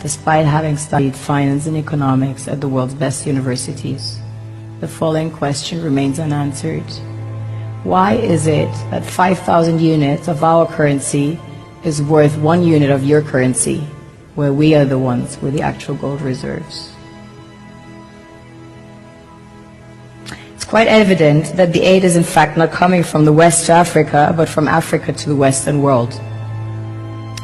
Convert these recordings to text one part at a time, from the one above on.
despite having studied finance and economics at the world's best universities. The following question remains unanswered. Why is it that 5,000 units of our currency is worth 1 unit of your currency, where we are the ones with the actual gold reserves? It's quite evident that the aid is in fact not coming from the West to Africa, but from Africa to the Western world.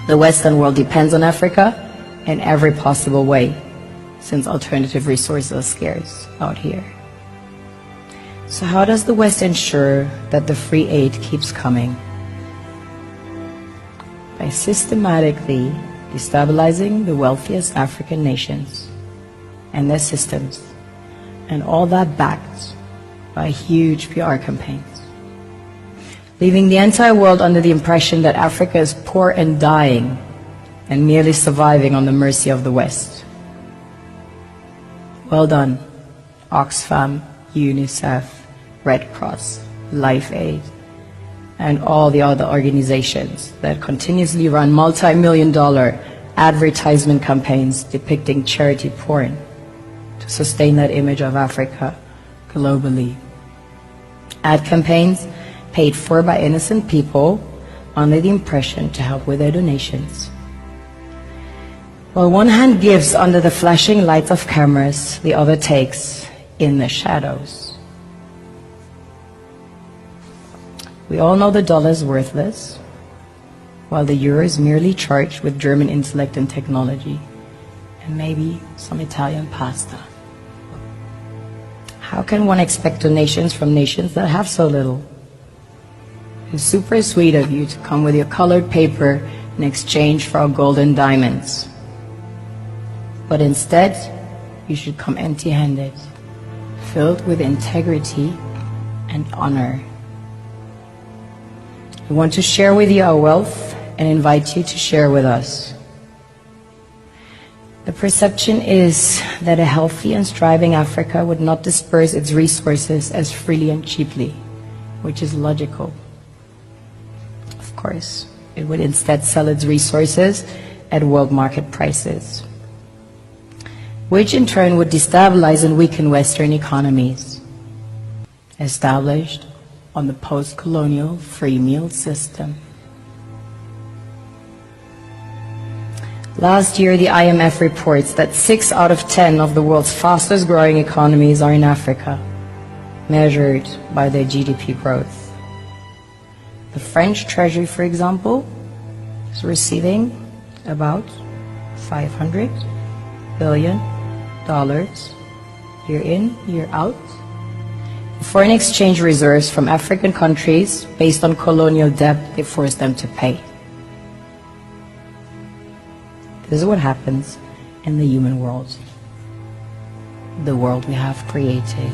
The Western world depends on Africa in every possible way, since alternative resources are scarce out here. So how does the West ensure that the free aid keeps coming? By systematically destabilizing the wealthiest African nations and their systems, and all that backed by huge PR campaigns, leaving the entire world under the impression that Africa is poor and dying and merely surviving on the mercy of the West. Well done, Oxfam, UNICEF, Red Cross, Life Aid, and all the other organizations that continuously run multi-million-dollar advertisement campaigns depicting charity porn to sustain that image of Africa globally. Ad campaigns paid for by innocent people under the impression to help with their donations. While one hand gives under the flashing lights of cameras, the other takes in the shadows. We all know the dollar is worthless, while the euro is merely charged with German intellect and technology, and maybe some Italian pasta. How can one expect donations from nations that have so little? It's super sweet of you to come with your colored paper in exchange for our gold and diamonds. But instead, you should come empty-handed, filled with integrity and honor. We want to share with you our wealth and invite you to share with us. The perception is that a healthy and striving Africa would not disperse its resources as freely and cheaply, which is logical. Of course, it would instead sell its resources at world market prices, which in turn would destabilize and weaken Western economies, established on the post-colonial free meal system. Last year, the IMF reports that 6 out of 10 of the world's fastest growing economies are in Africa, measured by their GDP growth. The French Treasury, for example, is receiving about $500 billion year in, year out, foreign exchange reserves from African countries based on colonial debt they forced them to pay. This is what happens in the human world, the world we have created.